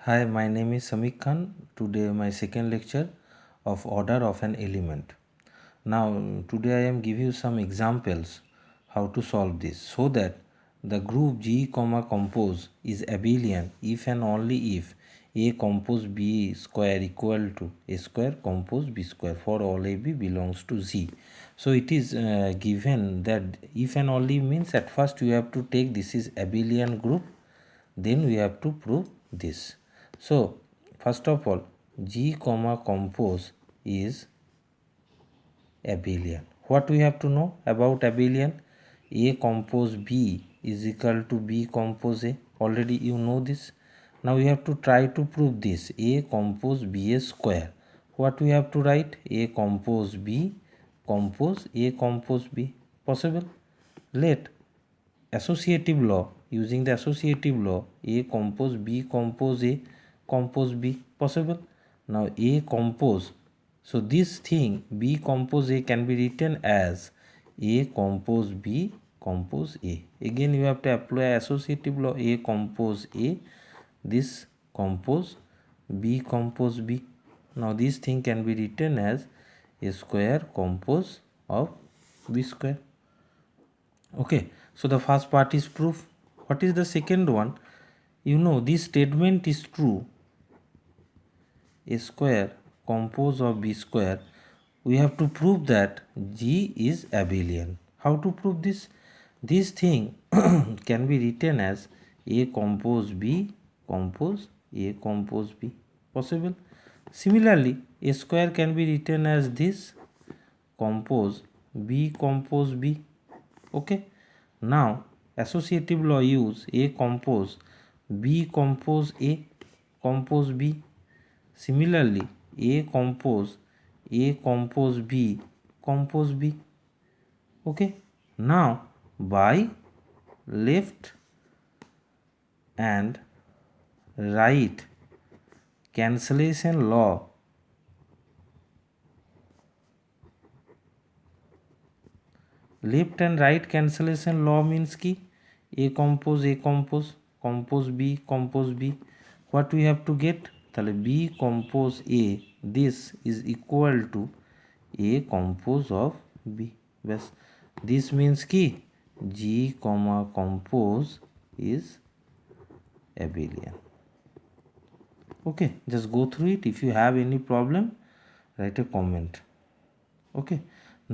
Hi, my name is Samik Khan. Today my second lecture of order of an element. Now today I am give you some examples how to solve this so that the group G comma compose is abelian if and only if A compose B square equal to A square compose B square for all AB belongs to Z. So it is given that if and only means at first you have to take this is abelian group, then we have to prove this. So first of all, G comma compose is abelian. What we have to know about abelian? A compose B is equal to B compose A. Already you know this. Now we have to try to prove this. A compose B A square. What we have to write? A compose B compose A compose B. Possible? Let associative law, using the associative law, A compose B compose A compose B. Possible? Now A compose, so this thing B compose A can be written as A compose B compose A. Again you have to apply associative law. A compose A, this compose B compose B. Now this thing can be written as A square compose of B square. Okay, so the first part is proof. What is the second one? You know this statement is true. A square compose of B square. We have to prove that G is abelian. How to prove this? This thing can be written as A compose B compose A compose B. Possible? Similarly, A square can be written as this compose B compose B. Okay, now associative law use A compose B compose A compose B. Similarly, A compose B compose B. Okay, now by left and right cancellation law, left and right cancellation law means ki A compose compose B compose B. What we have to get? তাহলে B compose A, this is equal to A compose of B. Bas, this means ki G comma compose is abelian. Okay, just go through it. If you have any problem, write a comment. Okay,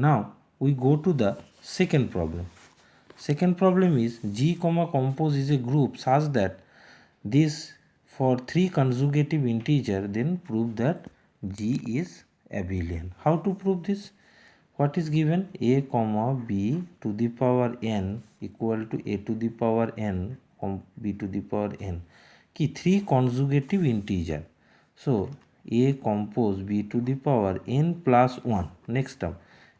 now we go to the second problem. Second problem is G comma compose is a group such that this for three consecutive integer, then prove that G is abelian. How to prove this? What is given? A comma B to the power n equal to A to the power n B to the power n. Ki three consecutive integer. So A compose B to the power n plus 1. Next term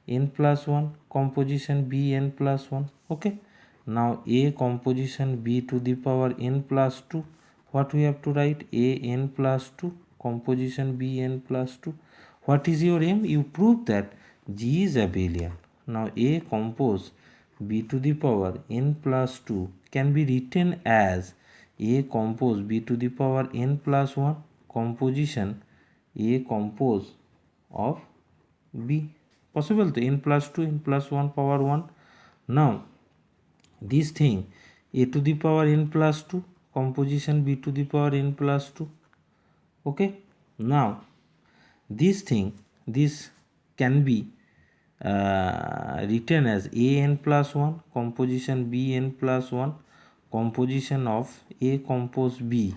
n plus 1 composition B n plus 1. Okay, now A composition B to the power n plus 2. What we have to write? A n plus 2 composition B n plus 2. What is your aim? You prove that G is abelian. Now A compose B to the power n plus 2 can be written as A compose B to the power n plus 1 composition A compose of B. Possible to n plus 2 n plus 1 power 1. Now this thing A to the power n plus 2 composition B to the power n plus 2. Okay, now this thing, this can be written as A n plus 1 composition B n plus 1 composition of A compose B.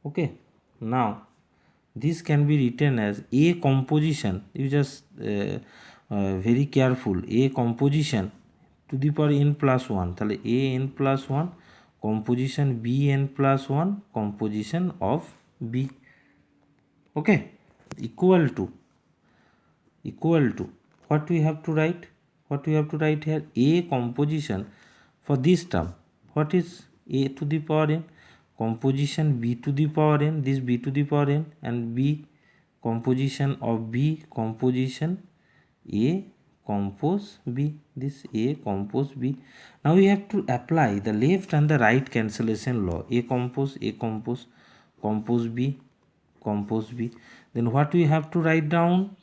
Okay, now this can be written as A composition. You just very careful. A composition to the power n plus 1. তাহলে A n plus 1 composition B n plus 1 composition of B. Okay, equal to what we have to write? What we have to write here? A composition for this term. What is A to the power n? Composition B to the power n, this B to the power n, and B composition of B composition A compose B, this A compose B. Now we have to apply the left and the right cancellation law. A compose compose B, compose B. Then what we have to write down?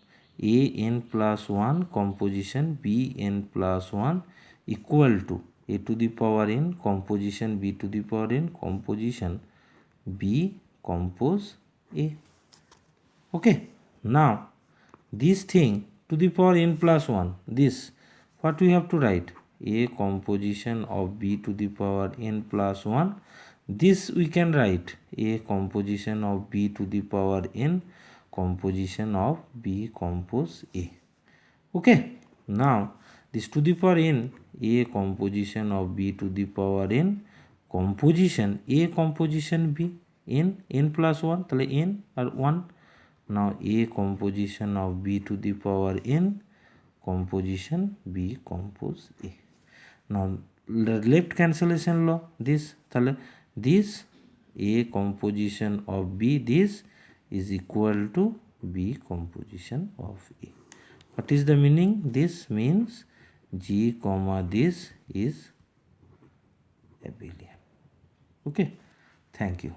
A n plus 1 composition B n plus 1 equal to A to the power n composition B to the power n composition B compose A. Okay. Now this thing to the power n plus 1, this what we have to write? A composition of B to the power n plus 1. This we can write A composition of B to the power n composition of B compose A. Okay. Now this to the power n, A composition of B to the power n composition A composition B n plus 1 তাহলে n R 1. Now A composition of B to the power n composition B compose A. Now left cancellation law, this তাহলে this A composition of B, this is equal to B composition of A. What is the meaning? This means G comma this is abelian. Okay, thank you.